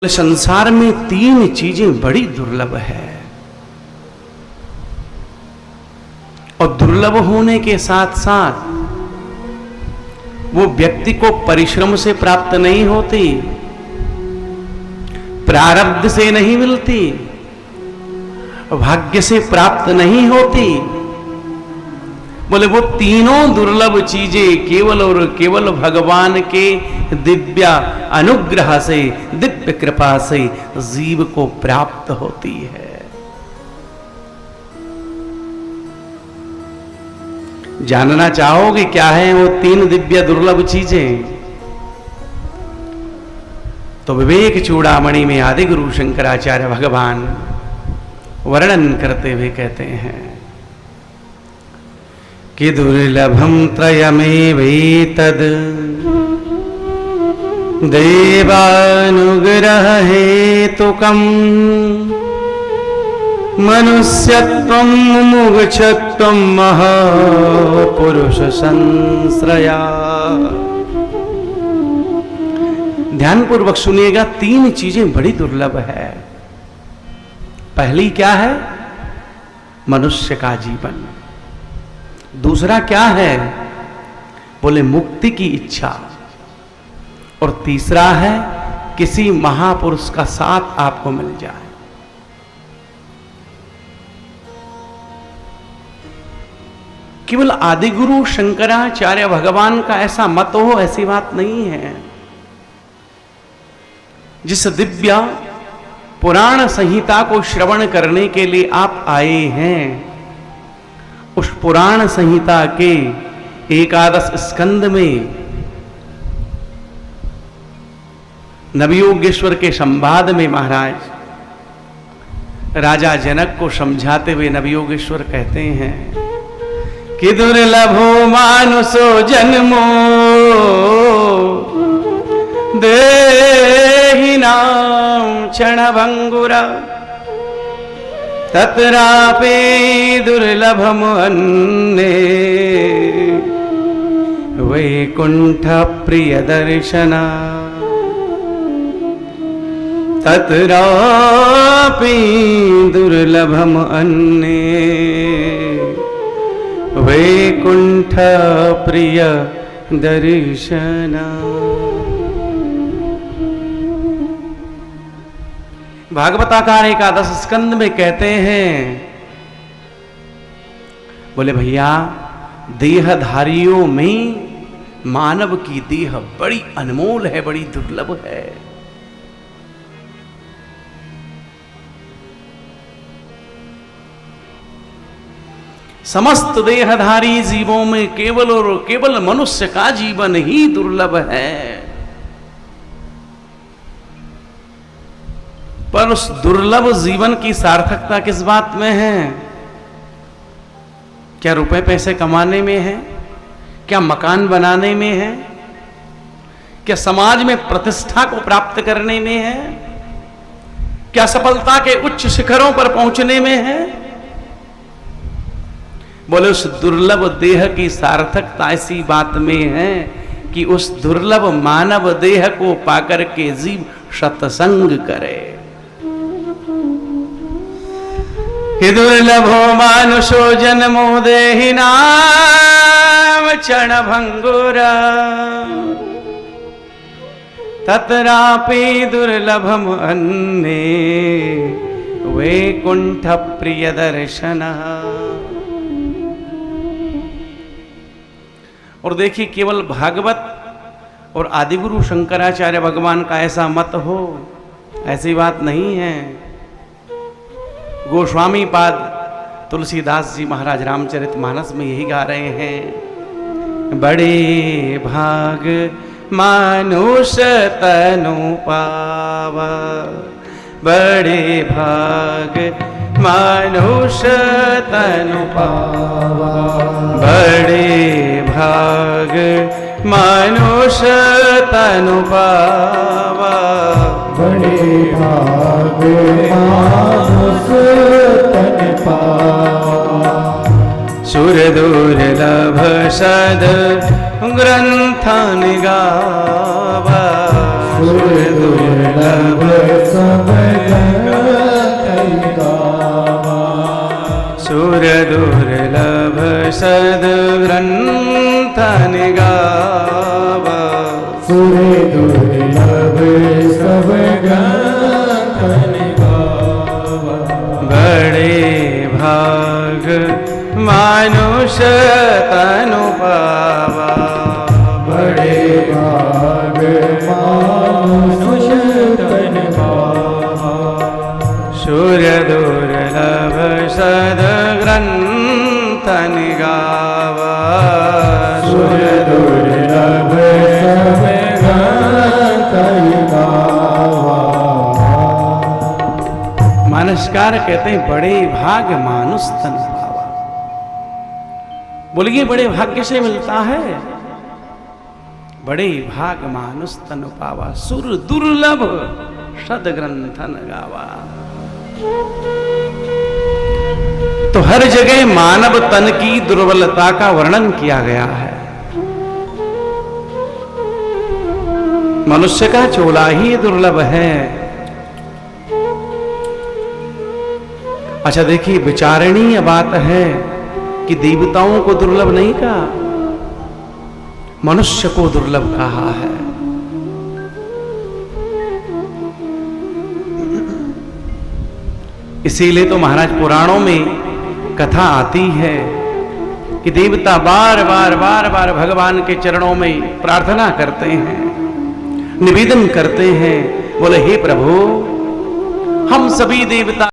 संसार में तीन चीजें बड़ी दुर्लभ है और दुर्लभ होने के साथ साथ वो व्यक्ति को परिश्रम से प्राप्त नहीं होती, प्रारब्ध से नहीं मिलती, भाग्य से प्राप्त नहीं होती। बोले वो तीनों दुर्लभ चीजें केवल और केवल भगवान के दिव्य अनुग्रह से, दिव्य कृपा से जीव को प्राप्त होती है। जानना चाहोगे क्या है वो तीन दिव्य दुर्लभ चीजें? तो विवेक चूड़ामणि में आदि गुरु शंकराचार्य भगवान वर्णन करते हुए कहते हैं कि दुर्लभम त्रयमेवैतद् देवानुग्रह हेतुकम् मनुष्यत्वं मुमुक्षत्वं महापुरुष संश्रया। ध्यान पूर्वक सुनिएगा, तीन चीजें बड़ी दुर्लभ है। पहली क्या है? मनुष्य का जीवन। दूसरा क्या है? बोले मुक्ति की इच्छा। और तीसरा है किसी महापुरुष का साथ आपको मिल जाए। केवल आदिगुरु शंकराचार्य भगवान का ऐसा मत हो, ऐसी बात नहीं है। जिस दिव्य पुराण संहिता को श्रवण करने के लिए आप आए हैं, उस पुराण संहिता के एकादश स्कंद में नवयोगेश्वर के संवाद में महाराज राजा जनक को समझाते हुए नवयोगेश्वर कहते हैं कि दुर्लभो मानुषो जन्मो देहिनां क्षणभंगुरा तत्रापि दुर्लभम अन्ये वैकुंठ प्रिय दर्शना। तत्रापि दुर्लभम अन्ये वैकुंठ प्रिय दर्शना। भागवताकार एकादश स्कंद में कहते हैं, बोले भैया देहधारियों में मानव की देह बड़ी अनमोल है, बड़ी दुर्लभ है। समस्त देहधारी जीवों में केवल और केवल मनुष्य का जीवन ही दुर्लभ है। पर उस दुर्लभ जीवन की सार्थकता किस बात में है? क्या रुपए पैसे कमाने में है? क्या मकान बनाने में है? क्या समाज में प्रतिष्ठा को प्राप्त करने में है? क्या सफलता के उच्च शिखरों पर पहुंचने में है? बोले उस दुर्लभ देह की सार्थकता ऐसी बात में है कि उस दुर्लभ मानव देह को पाकर के जीव सत्संग करे। दुर्लभो मानुषो जन्मो देहिनां क्षणभंगुरा तत्रापि दुर्लभम अन्ये वैकुंठ प्रिय दर्शना। और देखिए, केवल भागवत और आदिगुरु शंकराचार्य भगवान का ऐसा मत हो, ऐसी बात नहीं है। गोस्वामी पाद तुलसीदास जी महाराज रामचरितमानस में यही गा रहे हैं, बड़े भाग मानुष तनु पावा, बड़े भाग मानुष तनु पावा, बड़े भाग मानुष तनु पावा, बड़े भाग मानुष तनु पावा। सुर दुर्लभ सद ग्रंथन गावा, सुर दुर्लभ दुर्लभ सब गावा। सुर दुर्लभ सद्ग्रंथन गावा। सुर दुर्लभ सब गाथन गावा। बड़े भाग मानुष तनु पावा। बड़े भाग मानुष तन पावा। सूर्य दुर्लभ सद्ग्रंथन गावा। सूर्य दुर्लभ सब गाथन गावा। मानसकार कहते हैं बड़े भाग मानुष तन पावा। बोलिए बड़े भाग्य से मिलता है। बड़े भाग मानुष तन पावा। सुर दुर्लभ सद्ग्रंथन गावा। तो हर जगह मानव तन की दुर्बलता का वर्णन किया गया है। मनुष्य का चोला ही दुर्लभ है। अच्छा देखिए, विचारणीय बात है कि देवताओं को दुर्लभ नहीं कहा, मनुष्य को दुर्लभ कहा है। इसीलिए तो महाराज पुराणों में कथा आती है कि देवता बार बार भगवान के चरणों में प्रार्थना करते हैं, निवेदन करते हैं, बोले हे प्रभु हम सभी देवता